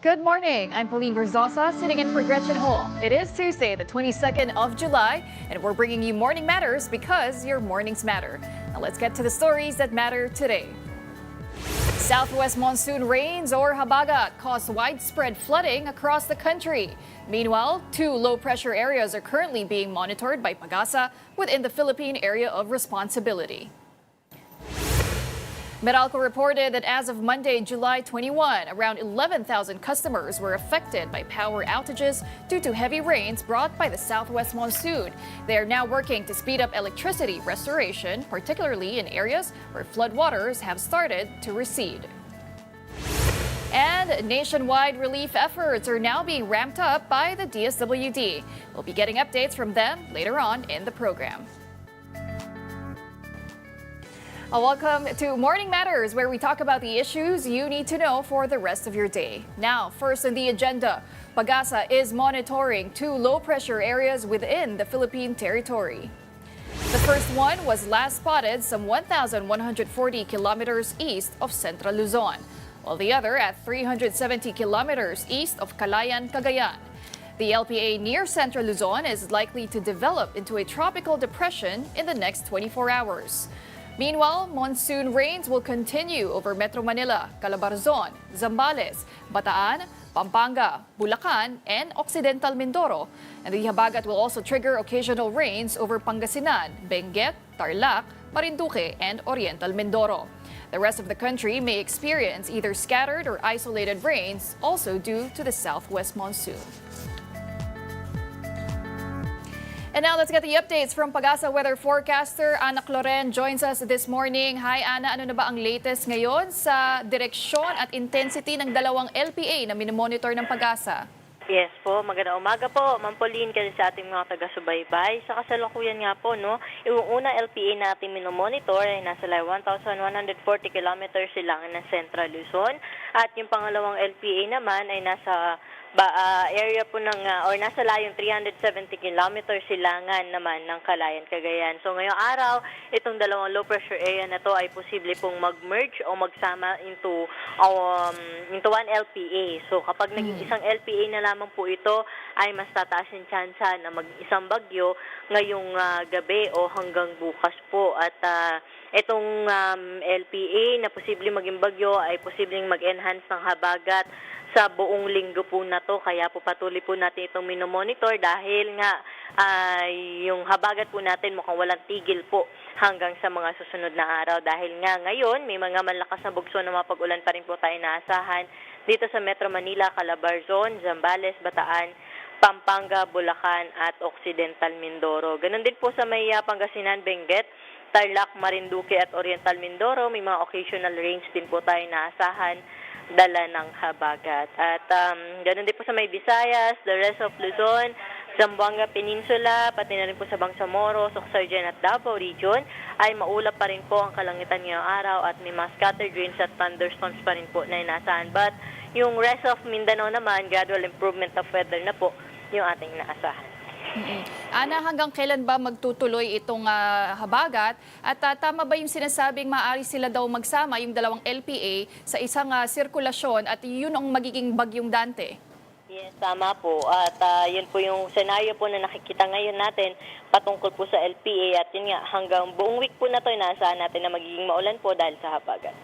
Good morning. I'm Pauline Verzosa, sitting in for Gretchen Hall. It is Tuesday, the 22nd of July, and we're bringing you Morning Matters because your mornings matter. Now let's get to the stories that matter today. Southwest monsoon rains or habagat caused widespread flooding across the country. Meanwhile, two low-pressure areas are currently being monitored by Pagasa within the Philippine Area of Responsibility. Meralco reported that as of Monday, July 21, around 11,000 customers were affected by power outages due to heavy rains brought by the southwest monsoon. They are now working to speed up electricity restoration, particularly in areas where floodwaters have started to recede. And nationwide relief efforts are now being ramped up by the DSWD. We'll be getting updates from them later on in the program. Welcome to Morning Matters, where we talk about the issues you need to know for the rest of your day. Now, first on the agenda, Pagasa is monitoring two low-pressure areas within the Philippine territory. The first one was last spotted some 1,140 kilometers east of Central Luzon, while the other at 370 kilometers east of Calayan, Cagayan. The LPA near Central Luzon is likely to develop into a tropical depression in the next 24 hours. Meanwhile, monsoon rains will continue over Metro Manila, Calabarzon, Zambales, Bataan, Pampanga, Bulacan, and Occidental Mindoro. And the habagat will also trigger occasional rains over Pangasinan, Benguet, Tarlac, Marinduque, and Oriental Mindoro. The rest of the country may experience either scattered or isolated rains, also due to the southwest monsoon. And now let's get the updates from Pagasa weather forecaster Ana Cloren joins us this morning. Hi Ana, ano na ba ang latest ngayon sa direksyon at intensity ng dalawang LPA na minomonitor ng Pagasa? Yes po, magandang umaga po. Ma'am Pauline, kasi sa ating mga taga-subaybay. Sa kasalukuyan nga po, no, yung una LPA natin minomonitor ay nasa 1,140 kilometers silangan ng Central Luzon. At yung pangalawang LPA naman ay nasa area po ng, or nasa layong 370 kilometers silangan naman ng Calayan, Cagayan. So ngayong araw, itong dalawang low pressure area na to ay posible pong mag-merge o magsama into one LPA. So kapag naging isang LPA na lamang po ito, ay mas tataas yung tsansa na mag-isang bagyo ngayong gabi o hanggang bukas po. At itong LPA na posible maging bagyo ay posibleng mag-enhance ng habagat sa buong linggo po na to. Kaya po patuloy po natin itong minomonitor dahil nga yung habagat po natin mukhang walang tigil po hanggang sa mga susunod na araw. Dahil nga ngayon may mga malakas na bugso na mapag-ulan pa rin po tayo naasahan dito sa Metro Manila, Calabarzon, Zambales, Bataan, Pampanga, Bulacan at Occidental Mindoro. Ganon din po sa may Pangasinan, Benguet, Tarlac, Marinduque at Oriental Mindoro. May mga occasional rains din po tayo naasahan dala ng habagat. At ganoon din po sa may Visayas, the rest of Luzon, Zamboanga Peninsula, pati na rin po sa Bangsamoro, Sorsogon at Davao Region ay maulap pa rin po ang kalangitan ngayong araw at may mga scattered rains at thunderstorms pa rin po na inaasahan. But yung rest of Mindanao naman, gradual improvement of weather na po yung ating naasahan. Ana, hanggang kailan ba magtutuloy itong habagat? At tama ba yung sinasabing maaari sila daw magsama yung dalawang LPA sa isang sirkulasyon at yun ang magiging bagyong Dante? Yes, tama po. At yun po yung senaryo po na nakikita ngayon natin patungkol po sa LPA. At yun nga, hanggang buong week po na to, inaasahan natin na magiging maulan po dahil sa habagat.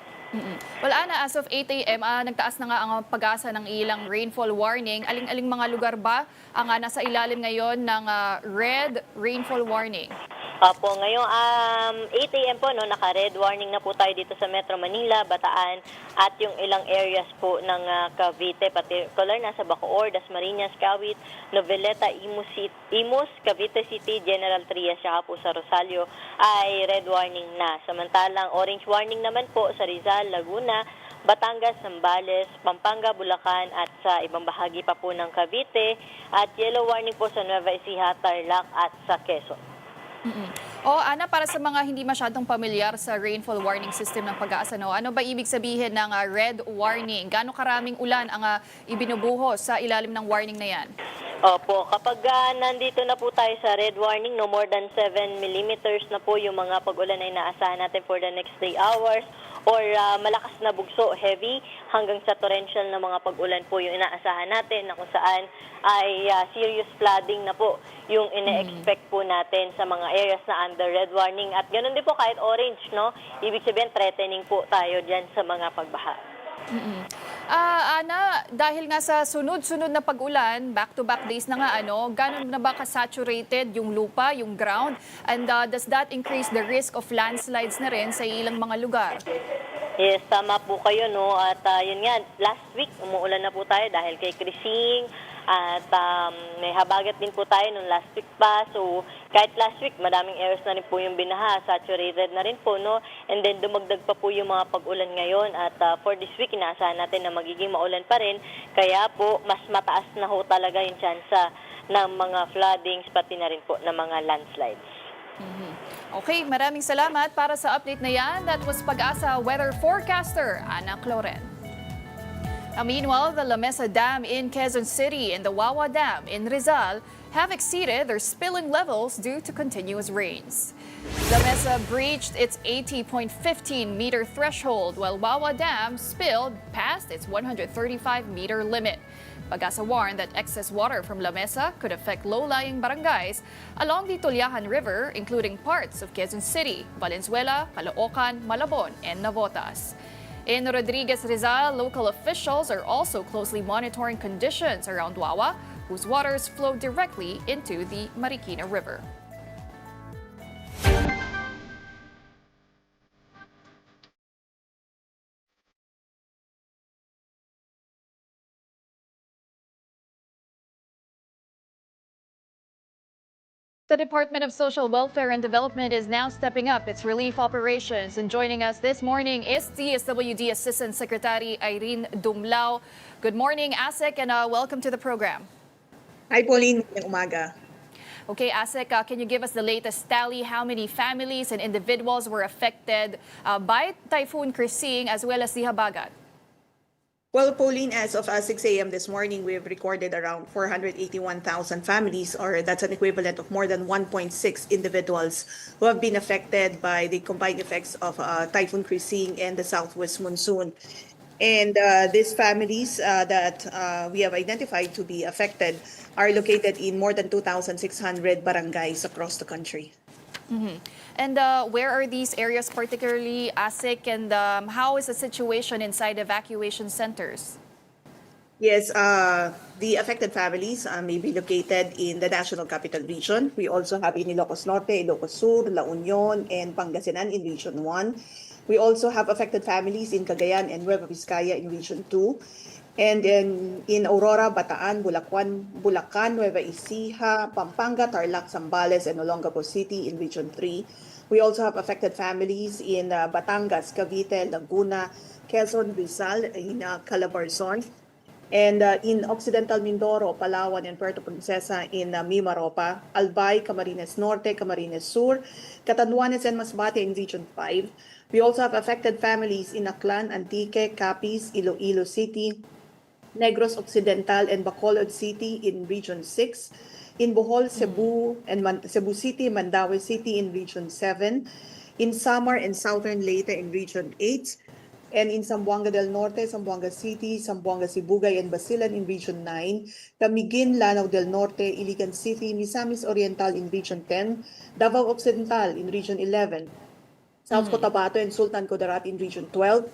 Well, Ana, as of 8 a.m., nagtaas na nga ang Pagasa ng ilang rainfall warning. Aling-aling mga lugar ba ang nasa ilalim ngayon ng red rainfall warning? Opo, ngayong 8 a.m. po, no, naka-red warning na po tayo dito sa Metro Manila, Bataan, at yung ilang areas po ng Cavite, particular nasa Bacoor, Dasmariñas, Kawit, Noveleta, Imus, Cavite City, General Trias, saka po sa Rosario ay red warning na. Samantalang orange warning naman po sa Rizal, Laguna, Batangas, Zambales, Pampanga, Bulacan at sa ibang bahagi pa po ng Cavite, at yellow warning po sa Nueva Ecija, Tarlac at sa Quezon. Ana, para sa mga hindi masyadong pamilyar sa rainfall warning system ng Pag-asa, no, ano ba ibig sabihin ng red warning? Gaano karaming ulan ang ibinubuhos sa ilalim ng warning na yan? Opo, kapag nandito na po tayo sa red warning, no more than 7 millimeters na po yung mga pag-ulan ay naasahan natin for the next 3 hours or malakas na bugso, heavy, hanggang sa torrential na mga pag-ulan po yung inaasahan natin na kung saan ay serious flooding na po yung ine-expect po natin sa mga areas na under red warning. At ganoon din po kahit orange, no? Ibig sabihin, threatening po tayo dyan sa mga pagbaha. Ana, dahil nga sa sunod-sunod na pag-ulan, back-to-back days na nga, gano'n na ba ka-saturated yung lupa, yung ground? And does that increase the risk of landslides na rin sa ilang mga lugar? Yes, tama po kayo, no? At yun nga, last week, umuulan na po tayo dahil kay Krising. At may habagat din po tayo nung last week pa. So, kahit last week, madaming areas na rin po yung binaha. Saturated na rin po, no? And then, dumagdag pa po yung mga pag-ulan ngayon. At for this week, inaasahan natin na magiging maulan pa rin. Kaya po, mas mataas na ho talaga yung tsansa ng mga floodings, pati na rin po ng mga landslides. Okay, maraming salamat para sa update na yan. That was Pagasa weather forecaster, Ana Cloren. Meanwhile, the La Mesa Dam in Quezon City and the Wawa Dam in Rizal have exceeded their spilling levels due to continuous rains. La Mesa breached its 80.15-meter threshold, while Wawa Dam spilled past its 135-meter limit. Pagasa warned that excess water from La Mesa could affect low-lying barangays along the Tulyahan River, including parts of Quezon City, Valenzuela, Caloocan, Malabon, and Navotas. In Rodriguez, Rizal, local officials are also closely monitoring conditions around Wawa, whose waters flow directly into the Marikina River. The Department of Social Welfare and Development is now stepping up its relief operations. And joining us this morning is DSWD Assistant Secretary Irene Dumlao. Good morning, ASEC, and welcome to the program. Hi, Pauline. Magandang umaga. Okay, ASEC, can you give us the latest tally? How many families and individuals were affected by Typhoon Krising as well as the Habagat? Well, Pauline, as of 6 a.m. this morning, we've recorded around 481,000 families, or that's an equivalent of more than 1.6 individuals who have been affected by the combined effects of Typhoon Krising and the southwest monsoon. And these families that we have identified to be affected are located in more than 2,600 barangays across the country. And where are these areas particularly, ASIC, and how is the situation inside evacuation centers? Yes, the affected families may be located in the National Capital Region. We also have in Ilocos Norte, Ilocos Sur, La Union, and Pangasinan in Region 1. We also have affected families in Cagayan and Nueva Vizcaya in Region 2. And then in Aurora, Bataan, Bulacan, Nueva Ecija, Pampanga, Tarlac, Zambales, and Olongapo City in Region 3. We also have affected families in Batangas, Cavite, Laguna, Quezon, Rizal, in Calabarzon. And in Occidental Mindoro, Palawan, and Puerto Princesa in Mimaropa, Albay, Camarines Norte, Camarines Sur, Catanduanes, and Masbate in Region 5. We also have affected families in Aklan, Antique, Capiz, Iloilo City, Negros Occidental, and Bacolod City in Region 6. In Bohol, Cebu, and Cebu City, Mandaue City in Region 7. In Samar and Southern Leyte in Region 8. And in Zamboanga del Norte, Zamboanga City, Zamboanga Sibugay, and Basilan in Region 9, Camiguin, Lanao del Norte, Iligan City, Misamis Oriental in Region 10, Davao Occidental in Region 11, South Cotabato and Sultan Kudarat in Region 12,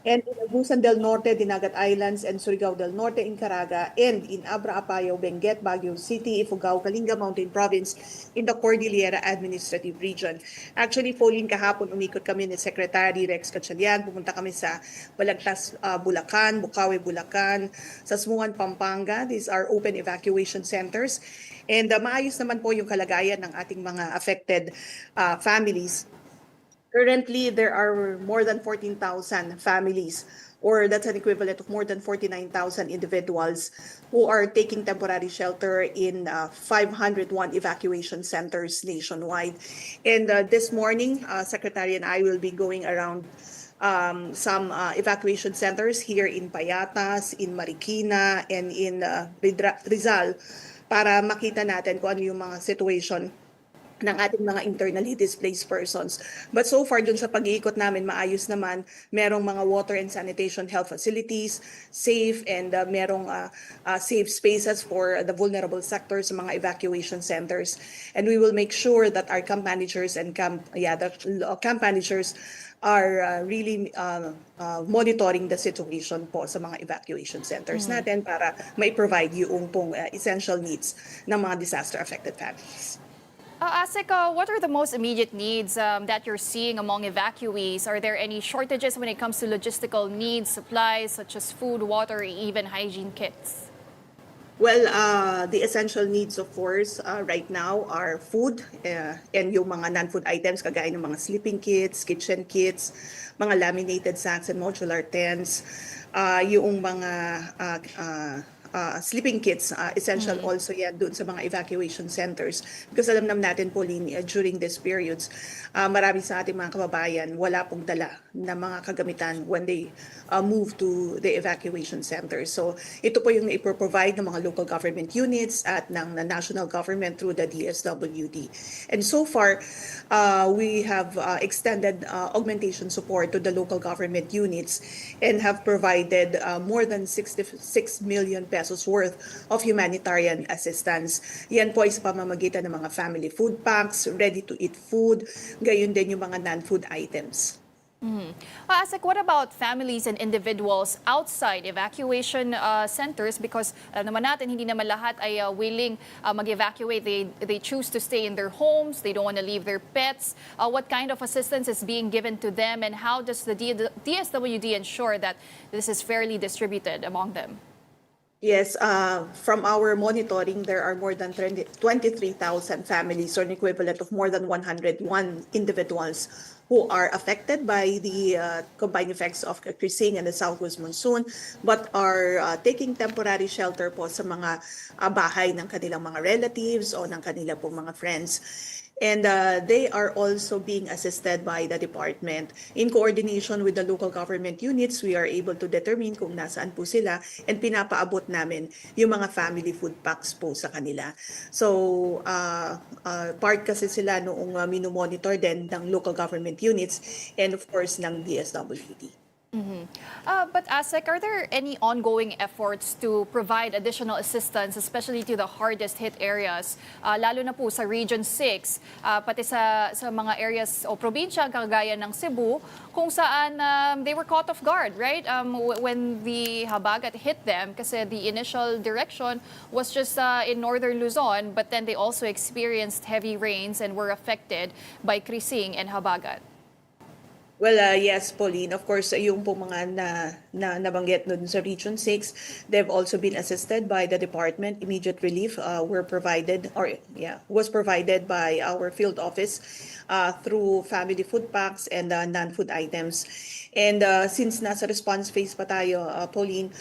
and in Agusan del Norte, Dinagat Islands, and Surigao del Norte in Caraga, and in Abra Apayao, Benguet, Baguio City, Ifugao, Kalinga Mountain Province in the Cordillera Administrative Region. Actually, Pauline, kahapon umikot kami ni Secretary Rex Gatchalian. Pumunta kami sa Balagtas, Bulacan, Bukawi, Bulacan, Sasmuan, Pampanga. These are open evacuation centers. And maayos naman po yung kalagayan ng ating mga affected families. Currently, there are more than 14,000 families, or that's an equivalent of more than 49,000 individuals who are taking temporary shelter in 501 evacuation centers nationwide. And this morning, Secretary and I will be going around some evacuation centers here in Payatas, in Marikina, and in Rizal para makita natin kung ano yung mga situation ng ating mga internally displaced persons. But so far, dun sa pag-iikot namin, maayos naman. Merong mga water and sanitation health facilities, safe, and merong safe spaces for the vulnerable sectors, mga evacuation centers. And we will make sure that our camp managers and camp managers are really monitoring the situation po sa mga evacuation centers natin para may-provide yung pong essential needs ng mga disaster-affected families. Asik, what are the most immediate needs that you're seeing among evacuees? Are there any shortages when it comes to logistical needs, supplies such as food, water, even hygiene kits? Well, the essential needs, of course, right now are food and yung mga non-food items kagaya ng mga sleeping kits, kitchen kits, mga laminated sacks and modular tents, yung mga sleeping kits, essential also yan doon sa mga evacuation centers. Because alam naman natin, Pauline, during these periods, marami sa ating mga kababayan wala pong dala na mga kagamitan when they move to the evacuation centers. So ito po yung ipro-provide ng mga local government units at ng national government through the DSWD. And so far, we have extended augmentation support to the local government units and have provided more than 66 million pesos worth of humanitarian assistance. Yan po ay sa pamamagitan ng mga family food packs, ready-to-eat food, gayon din yung mga non-food items. Asik, what about families and individuals outside evacuation centers? Because naman natin, hindi naman lahat ay willing mag-evacuate. They choose to stay in their homes. They don't want to leave their pets. What kind of assistance is being given to them? And how does the DSWD ensure that this is fairly distributed among them? Yes, from our monitoring, there are more than 23,000 families, or an equivalent of more than 101 individuals who are affected by the combined effects of Krising and the southwest monsoon, but are taking temporary shelter po sa mga bahay ng kanilang mga relatives o ng kanilang pong mga friends. And they are also being assisted by the department. In coordination with the local government units, we are able to determine kung nasaan po sila and pinapaabot namin yung mga family food packs po sa kanila. So, part kasi sila noong minomonitor din ng local government units and of course ng DSWD. But Asik, are there any ongoing efforts to provide additional assistance, especially to the hardest hit areas, lalo na po sa Region 6, pati sa mga areas o probinsya kagaya ng Cebu, kung saan they were caught off guard, right? When the habagat hit them, kasi the initial direction was just in northern Luzon, but then they also experienced heavy rains and were affected by Krising and habagat. Well, yes, Pauline. Of course, yung po mga nabanggit nun sa Region 6, they've also been assisted by the department. Immediate relief was provided by our field office through family food packs and non-food items. And since nasa response phase pa tayo, Pauline,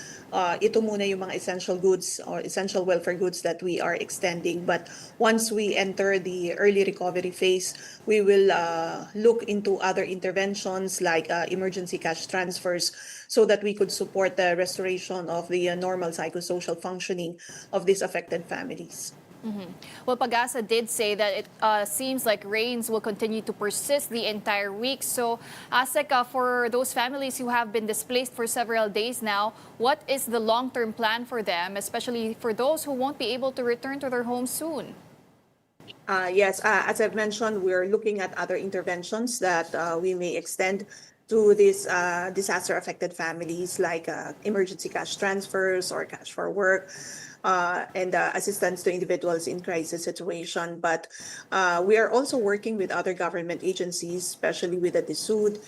ito muna yung mga essential goods or essential welfare goods that we are extending. But once we enter the early recovery phase, we will look into other interventions like emergency cash transfers so that we could support the restoration of the normal psychosocial functioning of these affected families. Well, Pagasa did say that it seems like rains will continue to persist the entire week. So, Asik, for those families who have been displaced for several days now, what is the long-term plan for them, especially for those who won't be able to return to their homes soon? Yes, as I've mentioned, we're looking at other interventions that we may extend to these disaster-affected families, like emergency cash transfers or cash for work, and assistance to individuals in crisis situation. But we are also working with other government agencies, especially with the DSUD,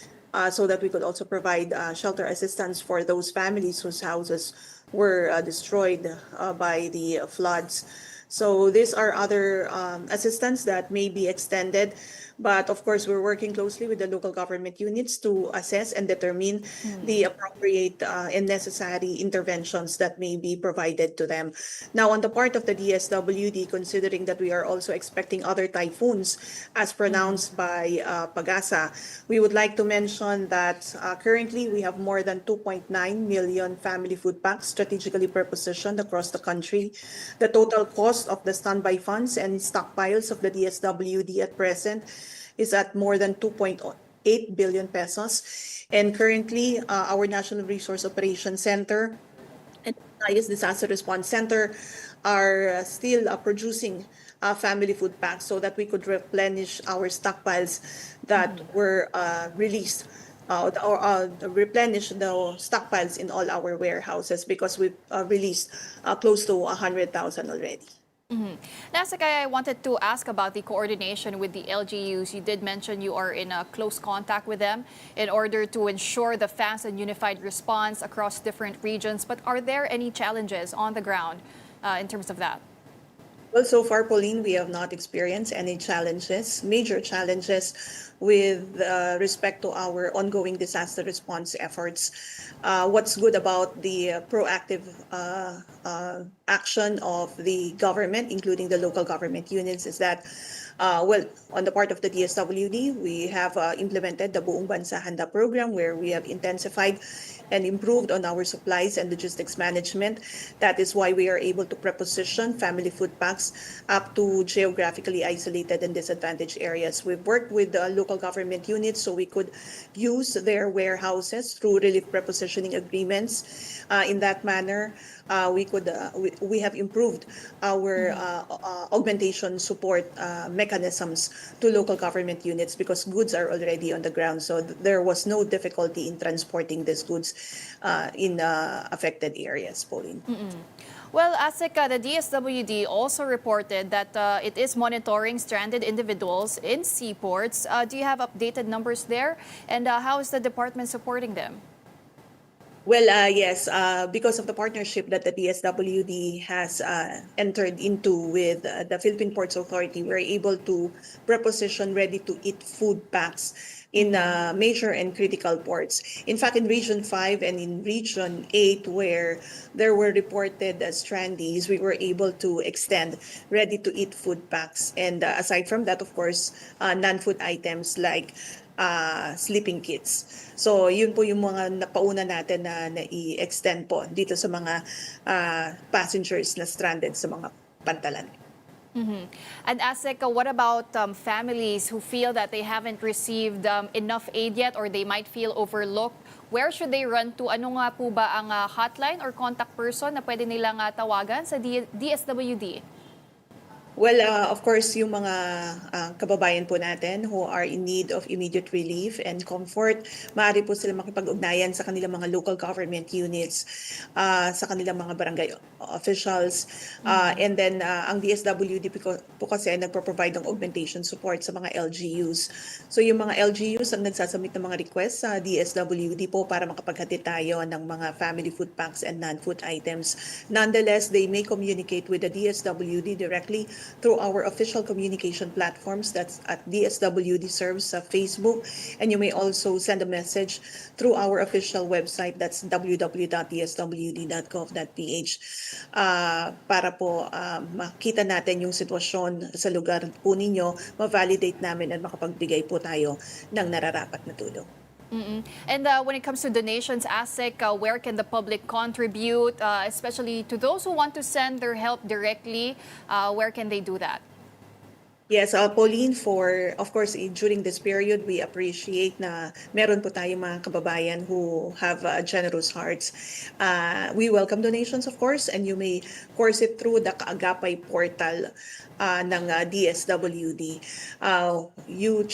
so that we could also provide shelter assistance for those families whose houses were destroyed by the floods. So these are other assistance that may be extended. But of course, we're working closely with the local government units to assess and determine the appropriate and necessary interventions that may be provided to them. Now, on the part of the DSWD, considering that we are also expecting other typhoons as pronounced by Pagasa, we would like to mention that currently we have more than 2.9 million family food packs strategically prepositioned across the country. The total cost of the standby funds and stockpiles of the DSWD at present is at more than 2.8 billion pesos. And currently, our National Resource Operations Center and Highest Disaster Response Center are still producing family food packs so that we could replenish our stockpiles that were released or replenish the stockpiles in all our warehouses because we've released close to 100,000 already. Nasa kaya I wanted to ask about the coordination with the LGUs. You did mention you are in close contact with them in order to ensure the fast and unified response across different regions. But are there any challenges on the ground in terms of that? Well, so far, Pauline, we have not experienced any challenges, major challenges with respect to our ongoing disaster response efforts. What's good about the proactive action of the government, including the local government units, is that well, on the part of the DSWD, we have implemented the Buong Bansa Handa program where we have intensified and improved on our supplies and logistics management. That is why we are able to preposition family food packs up to geographically isolated and disadvantaged areas. We've worked with the local government units so we could use their warehouses through relief prepositioning agreements. In that manner, we have improved our augmentation support mechanisms to local government units because goods are already on the ground. So there was no difficulty in transporting these goods in affected areas, Pauline. Well, ASEC, the DSWD also reported that it is monitoring stranded individuals in seaports. Do you have updated numbers there? And how is the department supporting them? Well, yes, because of the partnership that the DSWD has entered into with the Philippine Ports Authority, we're able to preposition ready-to-eat food packs in major and critical ports. In fact, in Region 5 and in Region 8, where there were reported strandees, we were able to extend ready-to-eat food packs. And aside from that, of course, non-food items like sleeping kits. So yun po yung mga napauna natin na i-extend po dito sa mga passengers na stranded sa mga pantalan. And ASEC, what about families who feel that they haven't received enough aid yet or they might feel overlooked? Where should they run to? Ano nga po ba ang hotline or contact person na pwede nilang tawagan sa DSWD? Well, of course, yung mga kababayan po natin who are in need of immediate relief and comfort, maaari po sila makipag-ugnayan sa kanilang mga local government units, sa kanilang mga barangay officials. And then, ang DSWD po kasi nagpo-provide ng augmentation support sa mga LGUs. So, yung mga LGUs ang nagsasubmit ng mga request sa DSWD po para makapaghatid tayo ng mga family food packs and non-food items. Nonetheless, they may communicate with the DSWD directly through our official communication platforms. That's at DSWD Serves sa Facebook. And you may also send a message through our official website. That's www.dswd.gov.ph para po makita natin yung sitwasyon sa lugar po ninyo, ma-validate namin at makapagbigay po tayo ng nararapat na tulong. And when it comes to donations, ASEC, where can the public contribute, especially to those who want to send their help directly? Where can they do that? Yes, Pauline, of course, during this period, we appreciate na meron po tayong mga kababayan who have generous hearts. We welcome donations, of course, and you may course it through the Kaagapay portal ng DSWD. You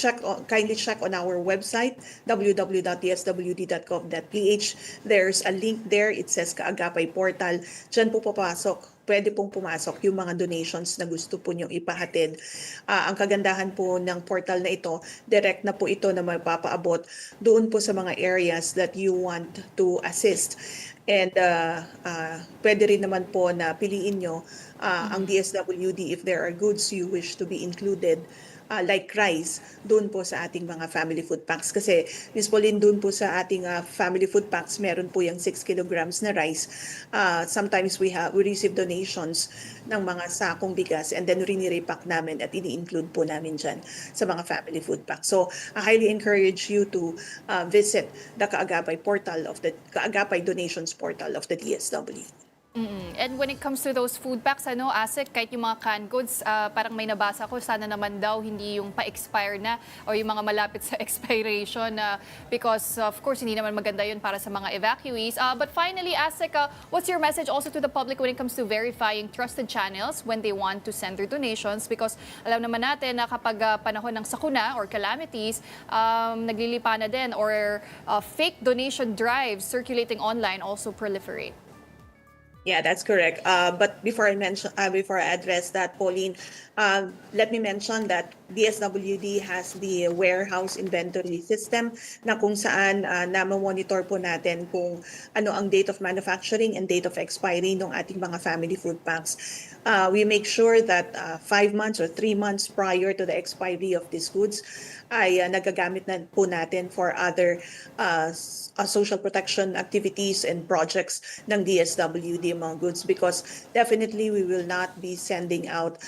kindly check on our website, www.dswd.gov.ph. There's a link there. It says Kaagapay portal. Diyan po papasok. Pwede pong pumasok yung mga donations na gusto po nyo ipahatid. Ang kagandahan po ng portal na ito, direct na po ito na mapapaabot doon po sa mga areas that you want to assist. And pwede rin naman po na piliin nyo ang DSWD if there are goods you wish to be included like rice doon po sa ating mga family food packs. Kasi Ms. Pauline, doon po sa ating family food packs, meron po yung 6 kilograms na rice. Sometimes we receive donations ng mga sakong bigas and then rini-repack namin at ini-include po namin dyan sa mga family food packs. So I highly encourage you to visit the Kaagapay portal of the Kaagapay donations portal of the DSW. And when it comes to those food packs, Asik, kahit yung mga canned goods, parang may nabasa ko, sana naman daw hindi yung pa-expire na o yung mga malapit sa expiration because of course hindi naman maganda yun para sa mga evacuees. But finally, Asik, what's your message also to the public when it comes to verifying trusted channels when they want to send their donations? Because alam naman natin na kapag panahon ng sakuna or calamities, naglilipa na din or fake donation drives circulating online also proliferate. Yeah, that's correct. But before I address that, Pauline, let me mention that DSWD has the warehouse inventory system na kung saan na-monitor po natin kung ano ang date of manufacturing and date of expiry ng ating mga family food packs. We make sure that 5 months or 3 months prior to the expiry of these goods ay nagagamit na po natin for other social protection activities and projects ng DSWD mga goods, because definitely we will not be sending out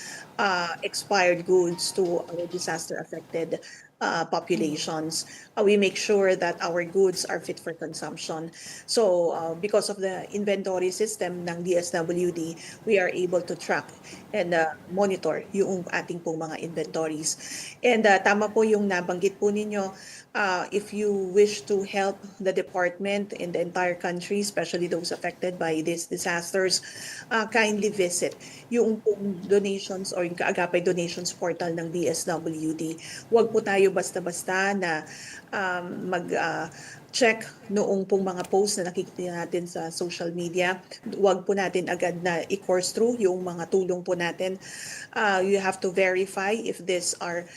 expired goods to our disaster affected populations. We make sure that our goods are fit for consumption. So because of the inventory system ng DSWD, we are able to track and monitor yung ating pong mga inventories. And tama po yung nabanggit po ninyo, if you wish to help the department in the entire country, especially those affected by these disasters, kindly visit yung pong donations or yung Kaagapay donations portal ng DSWD. Huwag po tayo basta-basta na check noong pong mga posts na nakikita natin sa social media. Huwag po natin agad na i-course through yung mga tulong po natin. You have to verify if these are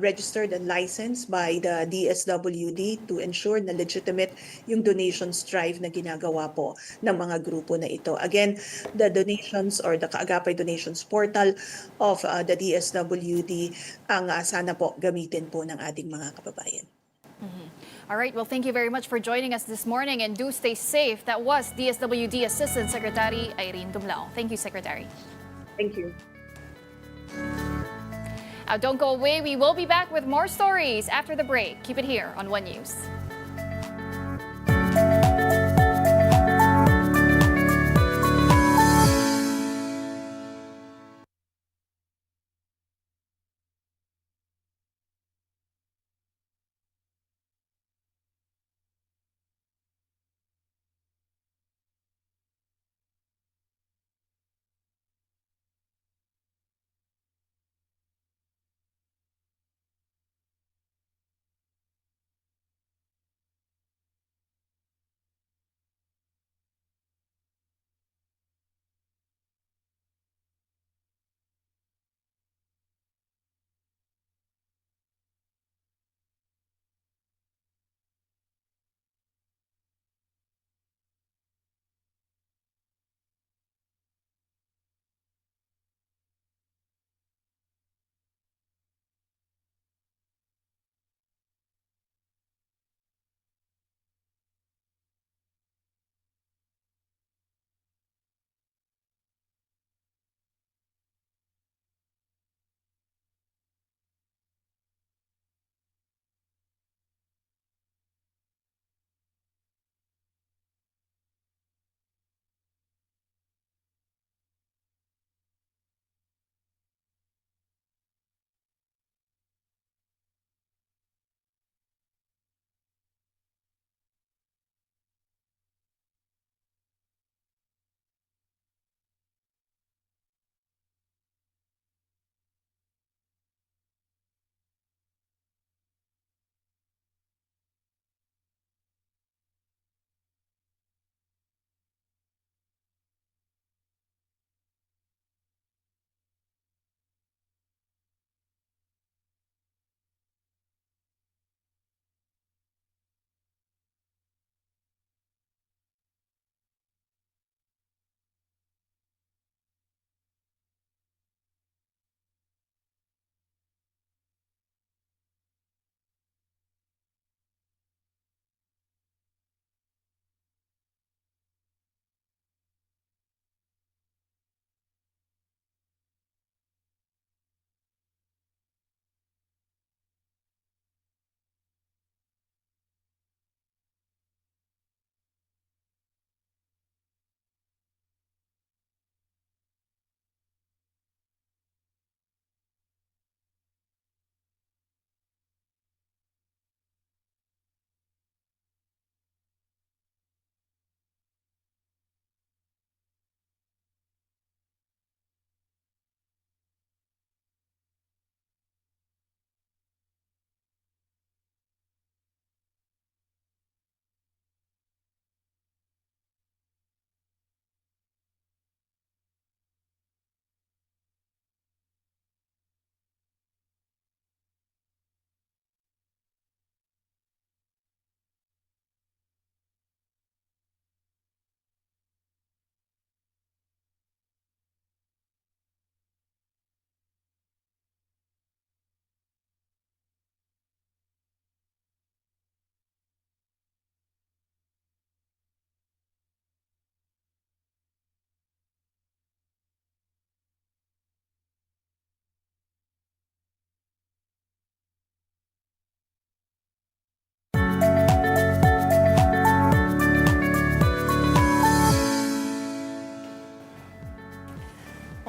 registered and licensed by the DSWD to ensure na legitimate yung donations drive na ginagawa po ng mga grupo na ito. Again, the donations or the Kaagapay donations portal of the DSWD ang sana po gamitin po ng ating mga kababayan. All right, well, thank you very much for joining us this morning and do stay safe. That was DSWD Assistant Secretary Irene Dumlao. Thank you, Secretary. Thank you. Don't go away. We will be back with more stories after the break. Keep it here on One News.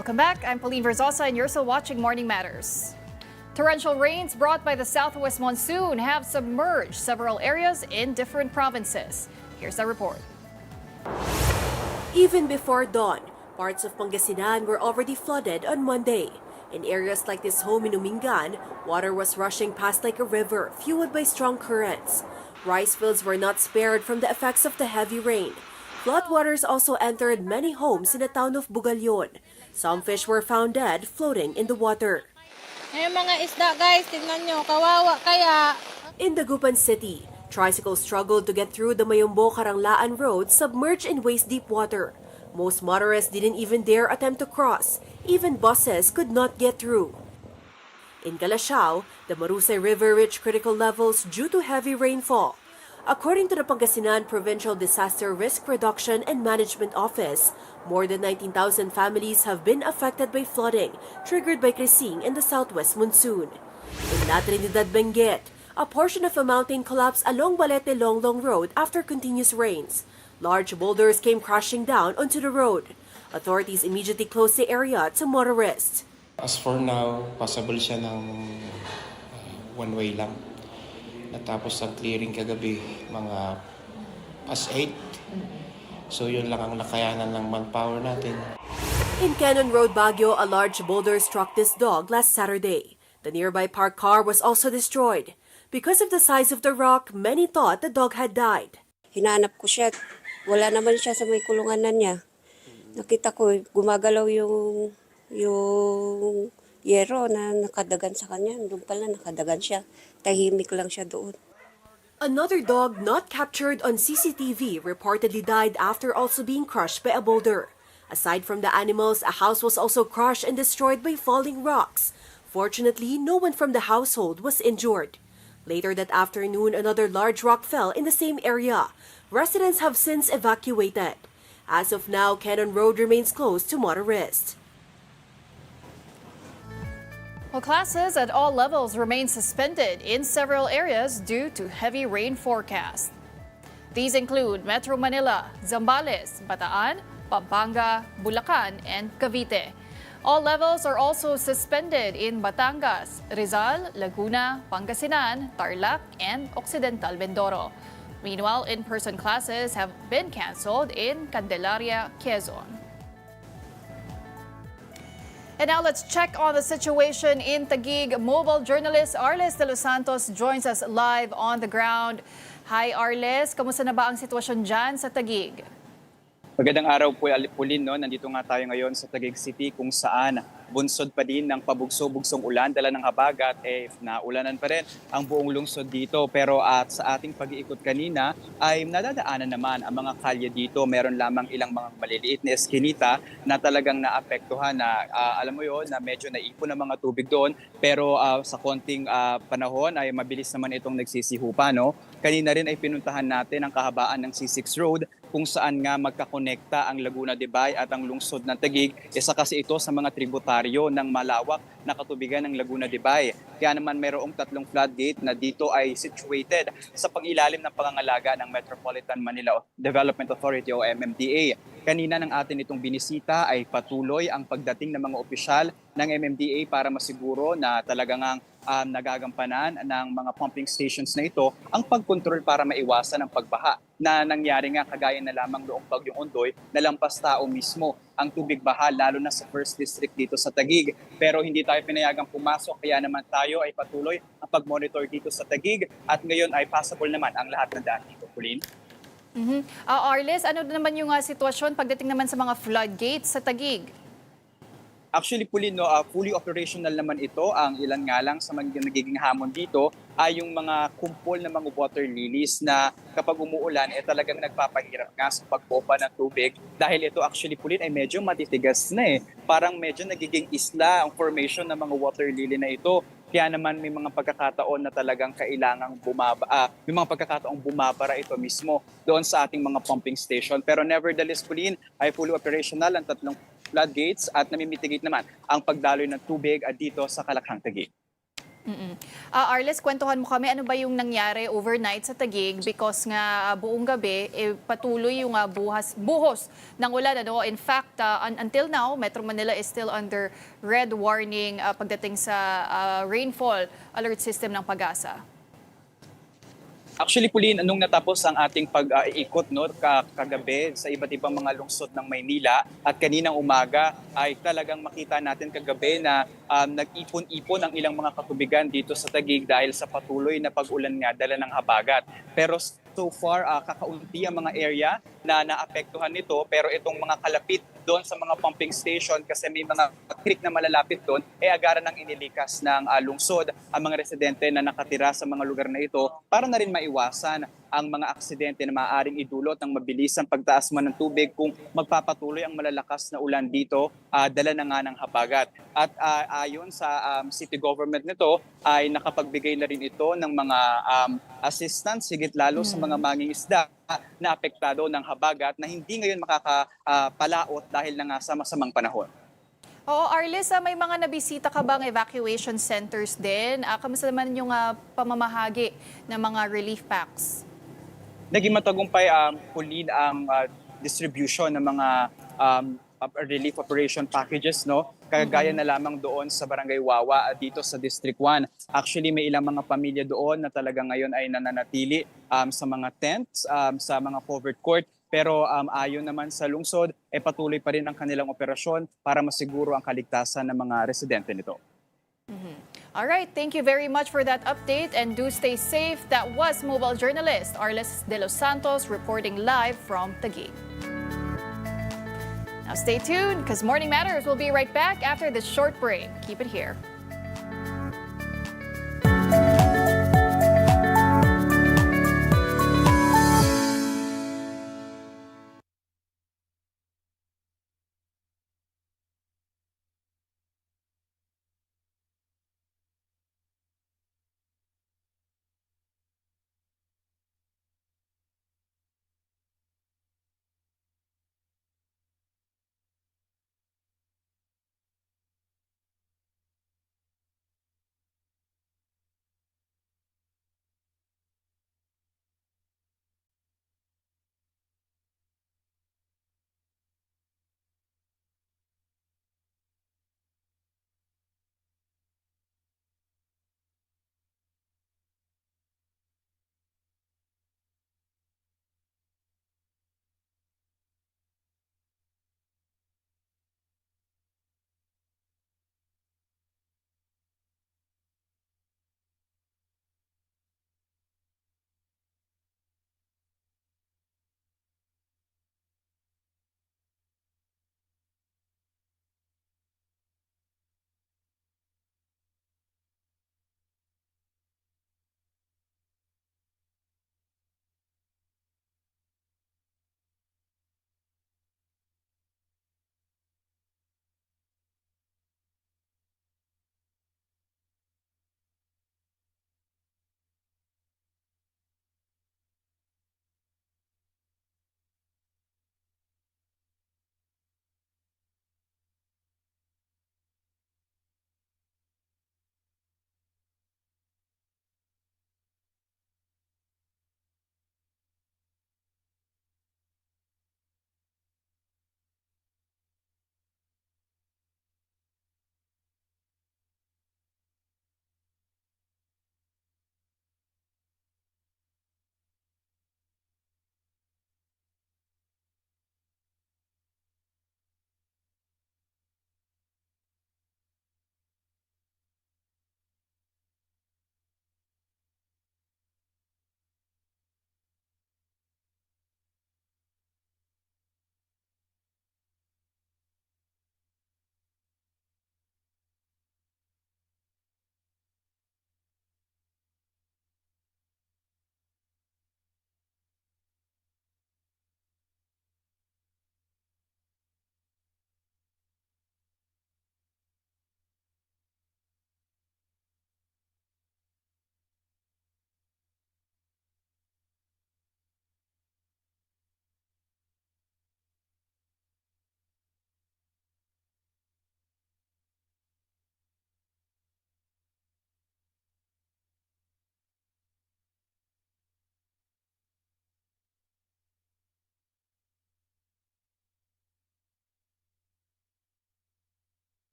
Welcome back. I'm Pauline Verzosa and you're still watching Morning Matters. Torrential rains brought by the southwest monsoon have submerged several areas in different provinces. Here's the report. Even before dawn, parts of Pangasinan were already flooded on Monday. In areas like this home in Umingan, water was rushing past like a river, fueled by strong currents. Rice fields were not spared from the effects of the heavy rain. Floodwaters also entered many homes in the town of Bugalyon. Some fish were found dead, floating in the water. Ngayon mga isda guys, tingnan nyo, kawawa kaya. In Dagupan City, tricycles struggled to get through the Mayombo-Karanglaan Road submerged in waist-deep water. Most motorists didn't even dare attempt to cross. Even buses could not get through. In Calasiao, the Marusay River reached critical levels due to heavy rainfall. According to the Pagasinan Provincial Disaster Risk Reduction and Management Office, more than 19,000 families have been affected by flooding triggered by Krising in the southwest monsoon. In La Trinidad, Benguet, a portion of a mountain collapsed along Balete Longlong Road after continuous rains. Large boulders came crashing down onto the road. Authorities immediately closed the area to motorists. As for now, possible siya ng one way lang. Natapos ang clearing kagabi, mga past 8. So yun lang ang nakayanan ng manpower natin. In Cannon Road, Baguio, a large boulder struck this dog last Saturday. The nearby parked car was also destroyed. Because of the size of the rock, many thought the dog had died. Hinanap ko siya. Wala naman siya sa may kulunganan niya. Nakita ko, gumagalaw yung yero na nakadagan sa kanya. Doon pala nakadagan siya. Tahimik lang siya doon. Another dog not captured on CCTV reportedly died after also being crushed by a boulder. Aside from the animals, a house was also crushed and destroyed by falling rocks. Fortunately, no one from the household was injured. Later that afternoon, another large rock fell in the same area. Residents have since evacuated. As of now, Cannon Road remains closed to motorists. Well, classes at all levels remain suspended in several areas due to heavy rain forecast. These include Metro Manila, Zambales, Bataan, Pampanga, Bulacan, and Cavite. All levels are also suspended in Batangas, Rizal, Laguna, Pangasinan, Tarlac, and Occidental Mindoro. Meanwhile, in-person classes have been canceled in Candelaria, Quezon. And now let's check on the situation in Taguig. Mobile journalist Arles de los Santos joins us live on the ground. Hi Arles, kamusta na ba ang sitwasyon dyan sa Taguig? Magandang araw po, Pauline. No? Nandito nga tayo ngayon sa Taguig City kung saan bunsod pa din ng pabugso-bugsong ulan, dala ng habagat, naulanan pa rin ang buong lungsod dito. Pero sa ating pag-iikot kanina ay nadadaanan naman ang mga kalye dito. Meron lamang ilang mga maliliit na eskinita na talagang naapektuhan na alam mo yon na medyo naipon ang mga tubig doon. Pero sa konting panahon ay mabilis naman itong nagsisihupa. No? Kanina rin ay pinuntahan natin ang kahabaan ng C6 Road kung saan nga magkakonekta ang Laguna de Bay at ang lungsod ng Taguig. Isa kasi ito sa mga tributaryo ng malawak na katubigan ng Laguna de Bay. Kaya naman mayroong 3 floodgate na dito ay situated sa pangilalim ng pangangalaga ng Metropolitan Manila Development Authority o MMDA. Kanina ng atin itong binisita ay patuloy ang pagdating ng mga opisyal ng MMDA para masiguro na talagang nagagampanan ng mga pumping stations na ito ang pagkontrol para maiwasan ang pagbaha na nangyari nga kagaya na lamang noong Bagyong Ondoy na lampas tao mismo ang tubig baha lalo na sa first district dito sa Taguig. Pero hindi tayo pinayagang pumasok kaya naman tayo ay patuloy ang pag-monitor dito sa Taguig at ngayon ay passable naman ang lahat ng daan dito. Pauline? Arles, ano naman yung sitwasyon pagdating naman sa mga floodgates sa Taguig? Actually, Pauline, fully operational naman ito. Ang ilan nga lang sa nagiging hamon dito ay yung mga kumpol na mga water lilies na kapag umuulan, talagang nagpapahirap nga sa pagpopa ng tubig. Dahil ito actually, Pauline, ay medyo matitigas na Parang medyo nagiging isla ang formation ng mga water lily na ito. Kaya naman may mga pagkakataon na talagang kailangang may mga pagkakataong bumabara ito mismo doon sa ating mga pumping station. Pero nevertheless, Pauline, ay fully operational ang 3 floodgates at namimitigate naman ang pagdaloy ng tubig dito sa Kalakhang Taguig. Arles, kwentuhan mo kami, ano ba yung nangyari overnight sa Taguig because nga buong gabi patuloy yung buhos ng ulan. Ano? In fact, until now, Metro Manila is still under red warning pagdating sa rainfall alert system ng Pagasa. Actually, Pauline, nung natapos ang ating pag-iikot kagabi sa iba't ibang mga lungsod ng Maynila at kaninang umaga ay talagang makita natin kagabi na nag-ipon-ipon ang ilang mga katubigan dito sa Taguig dahil sa patuloy na pag-ulan nga dala ng habagat. Pero so far, kakaunti ang mga area na naapektuhan nito, pero itong mga kalapit doon sa mga pumping station kasi may mga creek na malalapit doon, agaran ng inilikas ng lungsod ang mga residente na nakatira sa mga lugar na ito para na rin maiwasan ang mga aksidente na maaaring idulot ng mabilisang pagtaas man ng tubig kung magpapatuloy ang malalakas na ulan dito, dala na nga ng habagat. At ayon sa city government nito ay nakapagbigay na rin ito ng mga assistance, higit lalo sa mga mangingisda na apektado ng habagat na hindi ngayon makakapalaot dahil na nga sa masamang panahon. Oo, Arlis, may mga nabisita ka bang evacuation centers din? Kamusta naman yung pamamahagi ng mga relief packs? Naging matagumpay Pauline ang distribution ng mga relief operation packages, no? Kagaya na lamang doon sa Barangay Wawa dito sa District 1. Actually, may ilang mga pamilya doon na talaga ngayon ay nananatili sa mga tents, sa mga covered court. Pero ayon naman sa lungsod, patuloy pa rin ang kanilang operasyon para masiguro ang kaligtasan ng mga residente nito. All right, thank you very much for that update and do stay safe. That was mobile journalist Arles de los Santos reporting live from Taguig. Now stay tuned because Morning Matters will be right back after this short break. Keep it here.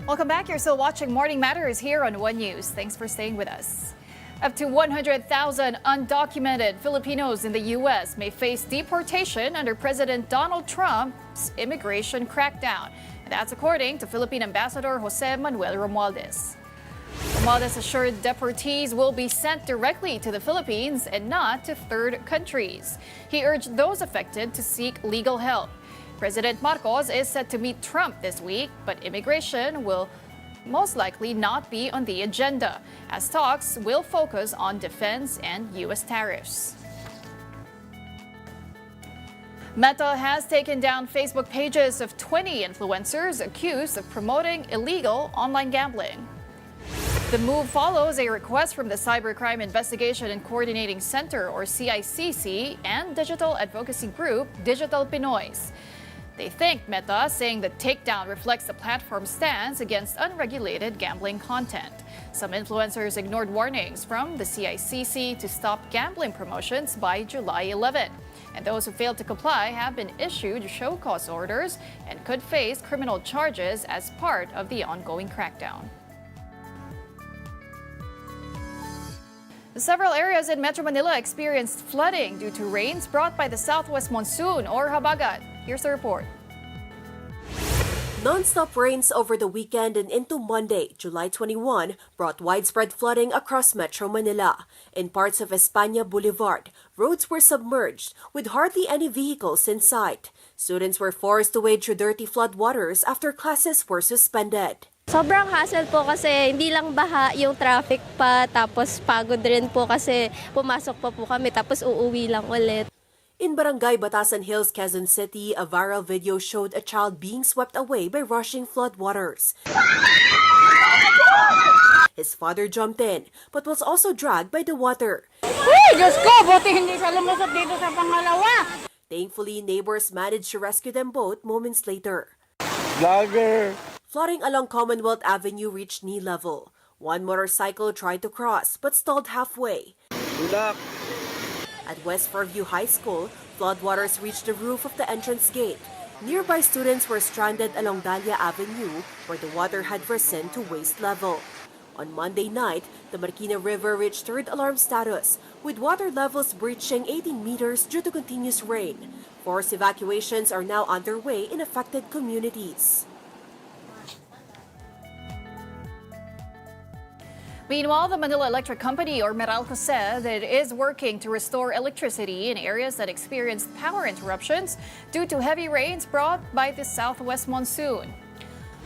Welcome back. You're still watching Morning Matters here on One News. Thanks for staying with us. Up to 100,000 undocumented Filipinos in the U.S. may face deportation under President Donald Trump's immigration crackdown. And that's according to Philippine Ambassador Jose Manuel Romualdez. Romualdez assured deportees will be sent directly to the Philippines and not to third countries. He urged those affected to seek legal help. President Marcos is set to meet Trump this week, but immigration will most likely not be on the agenda, as talks will focus on defense and U.S. tariffs. Meta has taken down Facebook pages of 20 influencers accused of promoting illegal online gambling. The move follows a request from the Cybercrime Investigation and Coordinating Center, or CICC, and digital advocacy group Digital Pinoys. They thanked Meta, saying the takedown reflects the platform's stance against unregulated gambling content. Some influencers ignored warnings from the CICC to stop gambling promotions by July 11. And those who failed to comply have been issued show-cause orders and could face criminal charges as part of the ongoing crackdown. Several areas in Metro Manila experienced flooding due to rains brought by the southwest monsoon, or habagat. Here's the report. Non-stop rains over the weekend and into Monday, July 21, brought widespread flooding across Metro Manila. In parts of España Boulevard, roads were submerged with hardly any vehicles in sight. Students were forced to wade through dirty floodwaters after classes were suspended. Sobrang hassle po kasi hindi lang baha yung traffic pa, tapos pagod rin po kasi pumasok pa po kami tapos uuwi lang ulit. In Barangay Batasan Hills, Quezon City, a viral video showed a child being swept away by rushing floodwaters. His father jumped in, but was also dragged by the water. Uy, Diyos ko, buti hindi ka lumusot dito sa pangalawa. Thankfully, neighbors managed to rescue them both moments later. Vlogger! Flooding along Commonwealth Avenue reached knee level. One motorcycle tried to cross but stalled halfway. Good luck! At West Fairview High School, floodwaters reached the roof of the entrance gate. Nearby students were stranded along Dahlia Avenue, where the water had risen to waist level. On Monday night, the Marikina River reached third alarm status, with water levels breaching 18 meters due to continuous rain. Forced evacuations are now underway in affected communities. Meanwhile, the Manila Electric Company, or Meralco, said that it is working to restore electricity in areas that experienced power interruptions due to heavy rains brought by the southwest monsoon.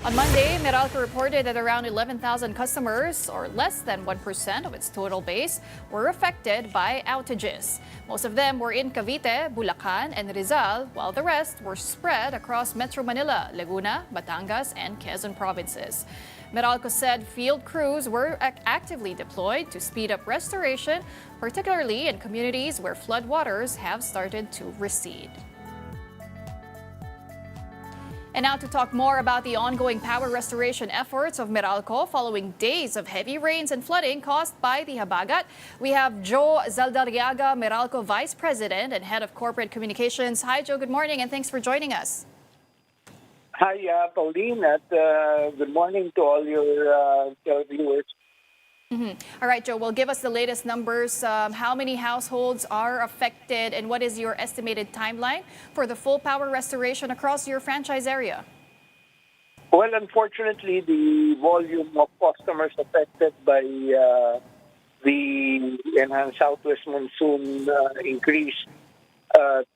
On Monday, Meralco reported that around 11,000 customers, or less than 1% of its total base, were affected by outages. Most of them were in Cavite, Bulacan, and Rizal, while the rest were spread across Metro Manila, Laguna, Batangas, and Quezon provinces. Meralco said field crews were actively deployed to speed up restoration, particularly in communities where floodwaters have started to recede. And now to talk more about the ongoing power restoration efforts of Meralco following days of heavy rains and flooding caused by the habagat, we have Joe Zaldariaga, Meralco Vice President and Head of Corporate Communications. Hi, Joe. Good morning, and thanks for joining us. Hi, Pauline, at good morning to all your viewers. All right, Joe, well, give us the latest numbers. How many households are affected, and what is your estimated timeline for the full power restoration across your franchise area? Well, unfortunately, the volume of customers affected by the enhanced southwest monsoon increased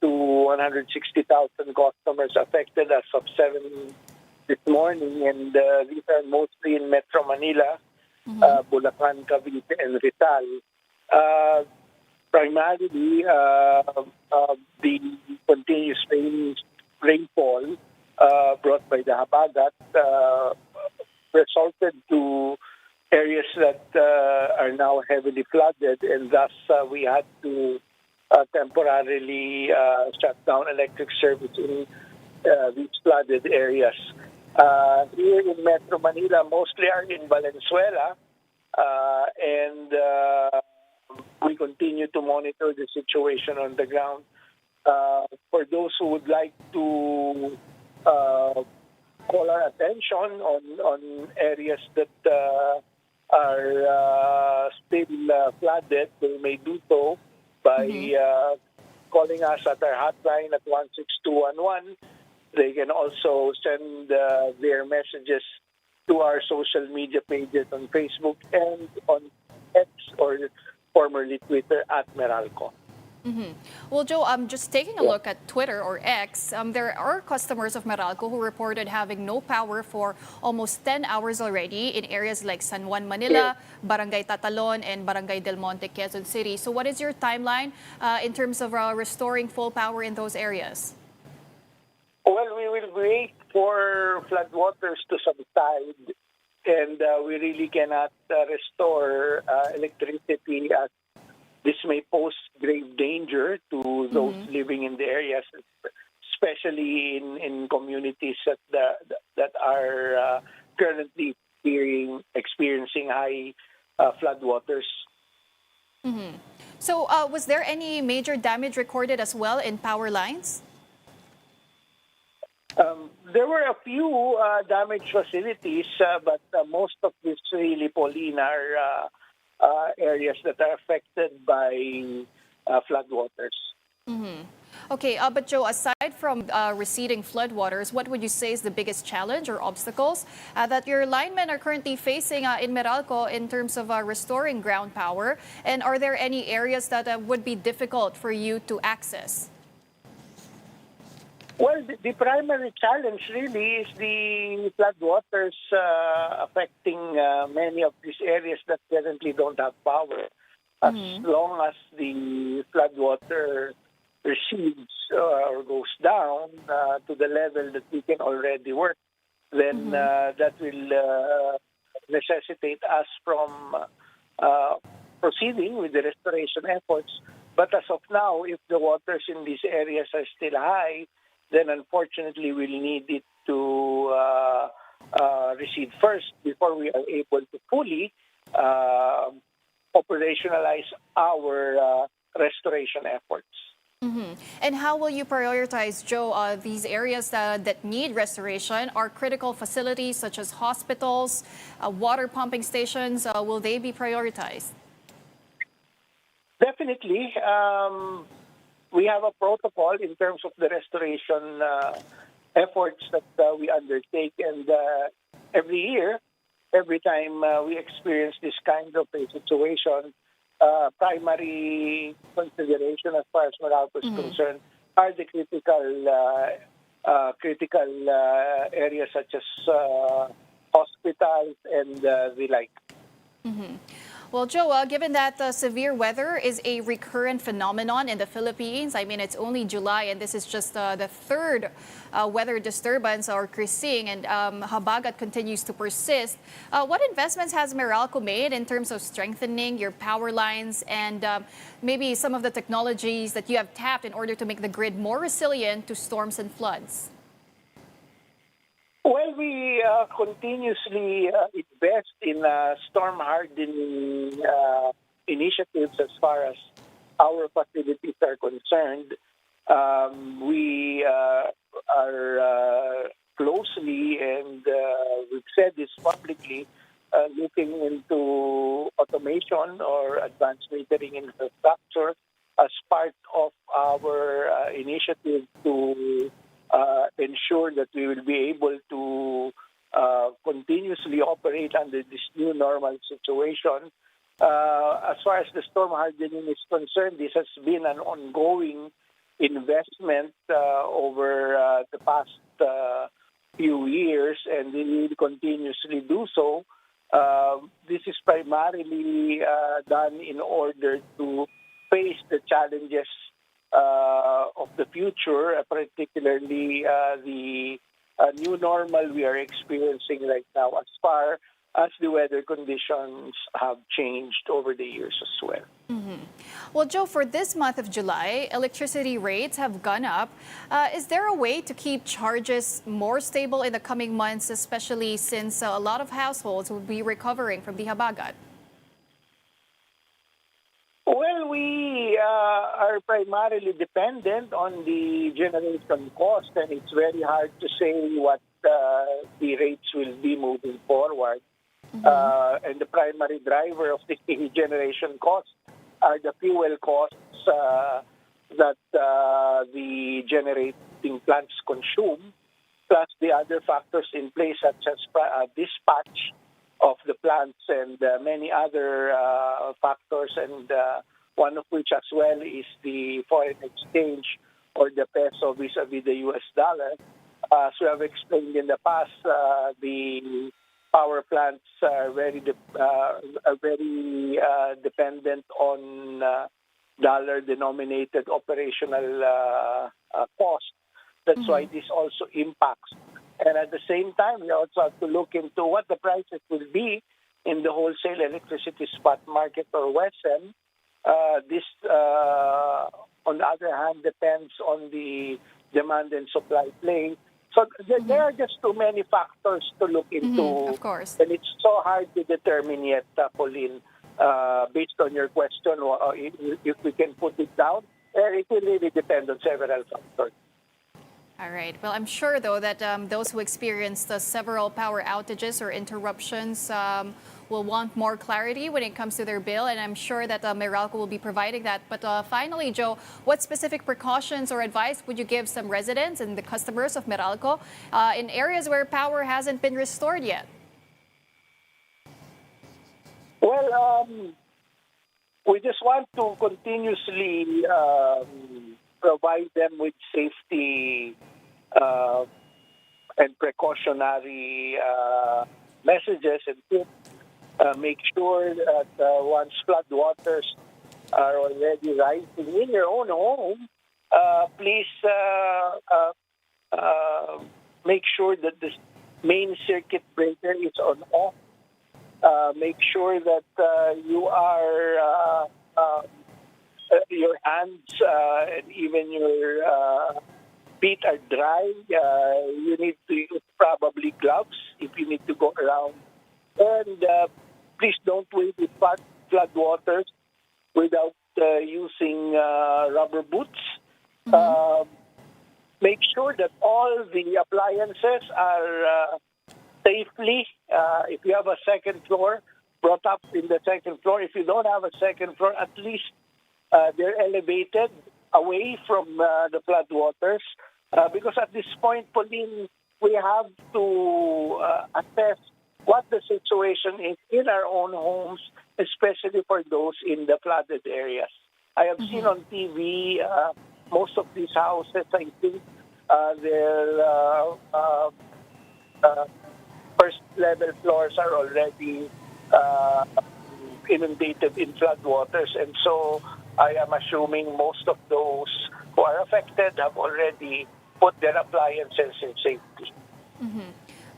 to 160,000 customers affected as of 7 this morning, and these are mostly in Metro Manila, Bulacan, Cavite, and Rizal. Primarily, the continuous rainfall brought by the habagat resulted to areas that are now heavily flooded, and thus we had to temporarily shut down electric service in these flooded areas. Here in Metro Manila, mostly are in Valenzuela, and we continue to monitor the situation on the ground. For those who would like to call our attention on areas that are still flooded, they may do so by calling us at our hotline at 16211. They can also send their messages to our social media pages on Facebook and on X, or formerly Twitter, at Meralco. Well, Joe, just taking a look at Twitter or X, there are customers of Meralco who reported having no power for almost 10 hours already in areas like San Juan, Manila, Barangay Tatalon, and Barangay Del Monte, Quezon City. So what is your timeline in terms of restoring full power in those areas? Well, we will wait for floodwaters to subside, and we really cannot restore electricity, as this may pose grave danger to those living in the areas, especially in communities that are currently experiencing high floodwaters. So was there any major damage recorded as well in power lines? There were a few damaged facilities, but most of this really, Pauline, are areas that are affected by floodwaters. Okay, but Joe, aside from receding floodwaters, what would you say is the biggest challenge or obstacles that your linemen are currently facing in Meralco in terms of restoring ground power? And are there any areas that would be difficult for you to access? Well, the primary challenge really is the floodwaters affecting many of these areas that currently don't have power. As long as the floodwater recedes or goes down to the level that we can already work, then that will necessitate us from proceeding with the restoration efforts. But as of now, if the waters in these areas are still high, then unfortunately we'll need it to recede first before we are able to fully operationalize our restoration efforts. And how will you prioritize, Joe, these areas that need restoration? Are critical facilities such as hospitals, water pumping stations, will they be prioritized? Definitely. We have a protocol in terms of the restoration efforts that we undertake, and every year, every time we experience this kind of a situation, primary consideration as far as Meralco is concerned are the critical areas such as hospitals and the like. Well, Joe, given that severe weather is a recurrent phenomenon in the Philippines, I mean, it's only July and this is just the third weather disturbance or seeing, and habagat continues to persist. What investments has Meralco made in terms of strengthening your power lines and maybe some of the technologies that you have tapped in order to make the grid more resilient to storms and floods? Well, we continuously invest in storm hardening initiatives as far as our facilities are concerned. We are closely, and we've said this publicly, looking into automation or advanced metering infrastructure as part of our initiative to ensure that we will be able to continuously operate under this new normal situation. As far as the storm hardening is concerned, this has been an ongoing investment over the past few years, and we will continuously do so. This is primarily done in order to face the challenges of the future, particularly the new normal we are experiencing right now, as far as the weather conditions have changed over the years as well. Well, Joe, for this month of July, electricity rates have gone up. Is there a way to keep charges more stable in the coming months, especially since a lot of households will be recovering from the habagat? Well, we are primarily dependent on the generation cost, and it's very hard to say what the rates will be moving forward. And the primary driver of the generation costs are the fuel costs that the generating plants consume, plus the other factors in place such as dispatch of the plants and many other factors, and one of which as well is the foreign exchange or the peso vis-a-vis the US dollar. As we have explained in the past, the power plants are very dependent on dollar-denominated operational cost. That's why this also impacts. And at the same time, we also have to look into what the prices will be in the wholesale electricity spot market or WESM. This, on the other hand, depends on the demand and supply play. So there are just too many factors to look into. Of course. And it's so hard to determine yet, Pauline, based on your question, or if we can put it down. It will really depend on several factors. All right. Well, I'm sure, though, that those who experienced several power outages or interruptions will want more clarity when it comes to their bill, and I'm sure that Meralco will be providing that. But finally, Joe, what specific precautions or advice would you give some residents and the customers of Meralco in areas where power hasn't been restored yet? Well, we just want to continuously provide them with safety and precautionary messages and tips. Make sure that once flood waters are already rising in your own home, please make sure that the main circuit breaker is on off. Make sure that you are your hands and even your feet are dry. You need to use probably gloves if you need to go around. And please don't wade with flood waters without using rubber boots. Make sure that all the appliances are safely, if you have a second floor, brought up in the second floor. If you don't have a second floor, at least they're elevated away from the flood waters. Because at this point, Pauline, we have to assess what the situation is in our own homes, especially for those in the flooded areas. I have seen on TV most of these houses, I think, their first level floors are already inundated in flood waters, and so I am assuming most of those who are affected have already put their appliances in safety.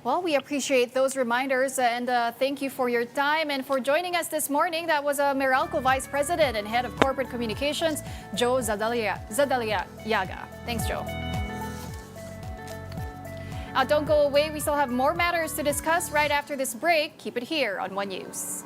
Well, we appreciate those reminders, and thank you for your time and for joining us this morning. That was Meralco Vice President and Head of Corporate Communications, Joe Yaga. Thanks, Joe. Don't go away. We still have more matters to discuss right after this break. Keep it here on One News.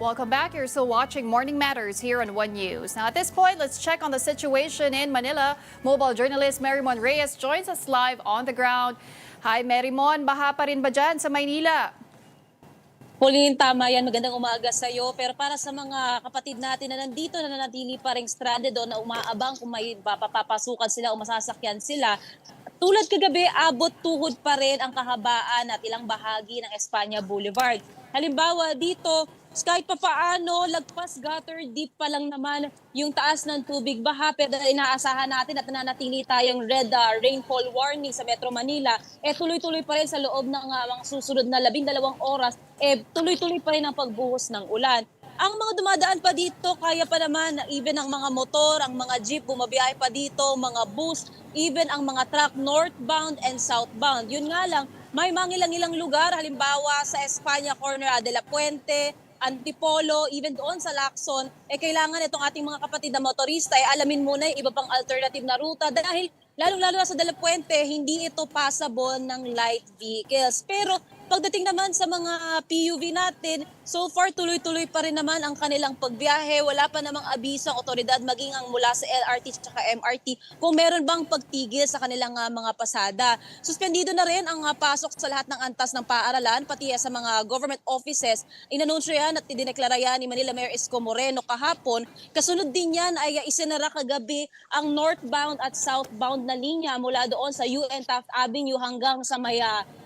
Welcome back. You're still watching Morning Matters here on One News. Now, at this point, let's check on the situation in Manila. Mobile journalist Marymon Reyes joins us live on the ground. Hi, Marymon. Baha pa rin ba dyan sa Maynila? Pauline, tama yan. Magandang umaga sa iyo. Pero para sa mga kapatid natin na nandito na nanatili pa rin stranded o na umaabang kung may papapasukan sila o masasakyan sila, tulad kagabi, abot tuhod pa rin ang kahabaan at ilang bahagi ng Espanya Boulevard. Halimbawa dito, kahit pa paano, lagpas gutter deep pa lang naman yung taas ng tubig baha. Pero inaasahan natin at nananatili tayong red rainfall warning sa Metro Manila. Tuloy-tuloy pa rin sa loob ng mga susunod na 12 oras. Tuloy-tuloy pa rin ang pagbuhos ng ulan. Ang mga dumadaan pa dito, kaya pa naman, even ang mga motor, ang mga jeep, bumabiyahe pa dito, mga bus, even ang mga truck northbound and southbound. Yun nga lang, may mangilang-ilang lugar, halimbawa sa Espanya Corner de la Puente, Antipolo, even doon sa Lacson, kailangan itong ating mga kapatid na motorista alamin muna yung iba pang alternative na ruta dahil lalong-lalo na sa De La Puente, hindi ito passable ng light vehicles. Pero pagdating naman sa mga PUV natin, so far tuloy-tuloy pa rin naman ang kanilang pagbiyahe. Wala pa namang abiso ang otoridad maging ang mula sa LRT at MRT kung meron bang pagtigil sa kanilang mga pasada. Suspendido na rin ang pasok sa lahat ng antas ng paaralan, pati sa mga government offices. Inanunsyo yan at idineklara yan ni Manila Mayor Isko Moreno kahapon. Kasunod din yan ay isinara kagabi ang northbound at southbound na linya mula doon sa UN Taft Avenue hanggang sa may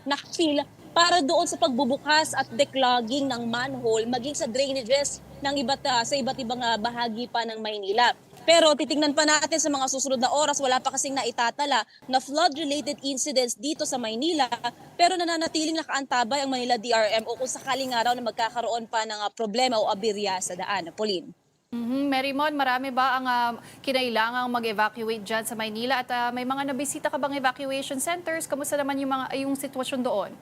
Nakpil para doon sa pagbubukas at declogging ng manhole maging sa drainages ng sa iba't ibang bahagi pa ng Maynila. Pero titingnan pa natin sa mga susunod na oras, wala pa kasing naitatala na flood-related incidents dito sa Maynila, pero nananatiling nakaantabay ang Manila DRMO kung sakaling araw na magkakaroon pa ng problema o aberya sa daan. Pauline. Marymon, marami ba ang kinailangang mag-evacuate dyan sa Maynila at may mga nabisita ka bang evacuation centers? Kamusta naman yung sitwasyon doon?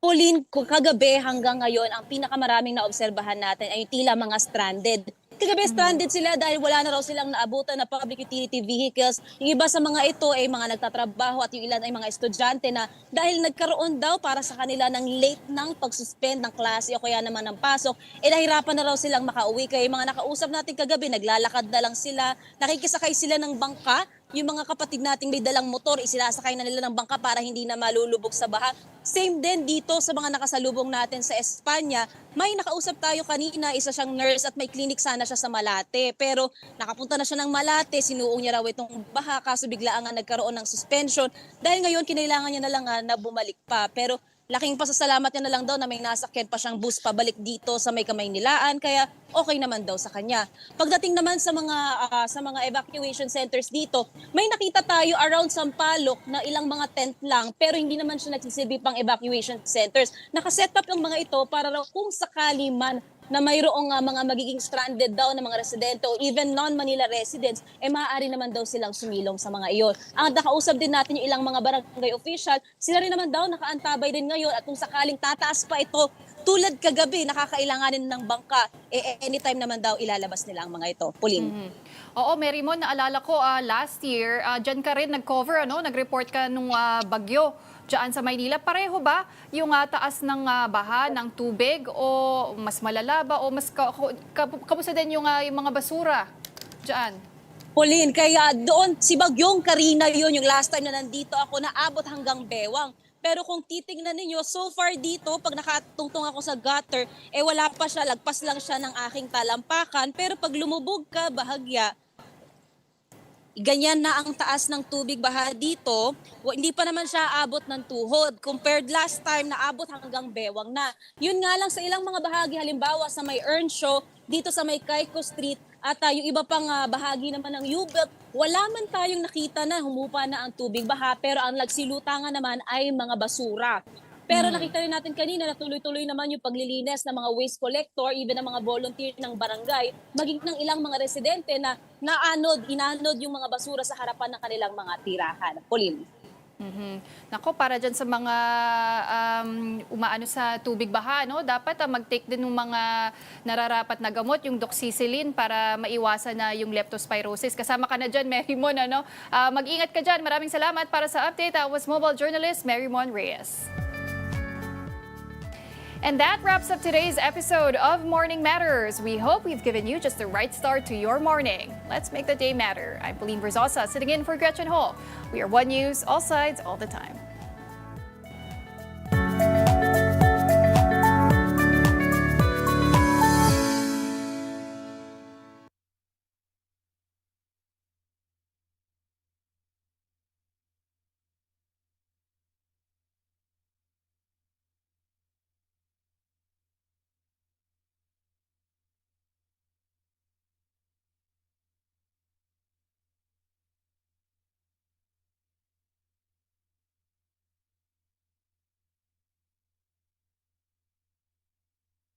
Pauline, kagabi hanggang ngayon, ang pinakamaraming naobserbahan natin ay tila mga stranded. Kagabi stranded sila dahil wala na raw silang naabutan na public utility vehicles. Yung iba sa mga ito ay mga nagtatrabaho at yung ilan ay mga estudyante na dahil nagkaroon daw para sa kanila ng late ng pagsuspend ng klase o kaya naman ng pasok, nahirapan na raw silang makauwi. Kaya yung mga nakausap natin kagabi, naglalakad na lang sila, nakikisakay sila ng bangka. Yung mga kapatid nating may dalang motor, isinasakay na nila ng bangka para hindi na malulubog sa baha. Same din dito sa mga nakasalubong natin sa Espanya. May nakausap tayo kanina, isa siyang nurse at may clinic sana siya sa Malate. Pero nakapunta na siya ng Malate, sinuong niya raw itong baha kaso biglaan nga nagkaroon ng suspension. Dahil ngayon kinailangan niya na lang na bumalik pa. Pero laking pasasalamat niya na lang daw na may nasakyan pa siyang bus pabalik dito sa may Kamaynilaan, kaya okay naman daw sa kanya. Pagdating naman sa mga evacuation centers dito, may nakita tayo around Sampaloc na ilang mga tent lang pero hindi naman siya nagsisilbi pang evacuation centers. Nakaset up ang mga ito para raw kung sakali man na mayroong mga magiging stranded daw na mga residente o even non-Manila residents, maaari naman daw silang sumilong sa mga iyon. Ang nakausap din natin yung ilang mga barangay official, sila rin naman daw nakaantabay din ngayon at kung sakaling tataas pa ito, tulad kagabi, nakakailanganin ng bangka, anytime naman daw ilalabas nila ang mga ito. Pauline. Oo, Marymon, naalala ko last year, dyan ka rin nag-cover, nag-report ka nung bagyo dyan sa Maynila. Pareho ba yung taas ng baha, ng tubig o mas malala ba o mas kamusta din yung mga basura dyan? Pauline, kaya doon si Bagyong Karina yun, yung last time na nandito ako, naabot hanggang Bewang. Pero kung titingnan ninyo, so far dito, pag nakatungtong ako sa gutter, wala pa siya, lagpas lang siya ng aking talampakan. Pero pag lumubog ka, bahagya, ganyan na ang taas ng tubig baha dito, hindi pa naman siya abot ng tuhod. Compared last time na abot hanggang Bewang na. Yun nga lang sa ilang mga bahagi, halimbawa sa may Earnshaw, dito sa may Cayco Street, at yung iba pang bahagi naman ng U-Belt, wala man tayong nakita na humupa na ang tubig baha, pero ang nagsilutangan naman ay mga basura. Pero nakita rin natin kanina na tuloy-tuloy naman yung paglilinis ng mga waste collector, even ng mga volunteer ng barangay, maging ng ilang mga residente na inanod yung mga basura sa harapan ng kanilang mga tirahan. Pauline. Nako, para dyan sa mga umaano sa tubig baha, dapat mag-take din ng mga nararapat na gamot, yung doxycycline para maiwasan na yung leptospirosis. Kasama ka na dyan, Marymon. Mag-ingat ka dyan. Maraming salamat para sa update. I was mobile journalist Marymon Reyes. And that wraps up today's episode of Morning Matters. We hope we've given you just the right start to your morning. Let's make the day matter. I'm Pauline Verzosa, sitting in for Gretchen Hall. We are One News, all sides, all the time.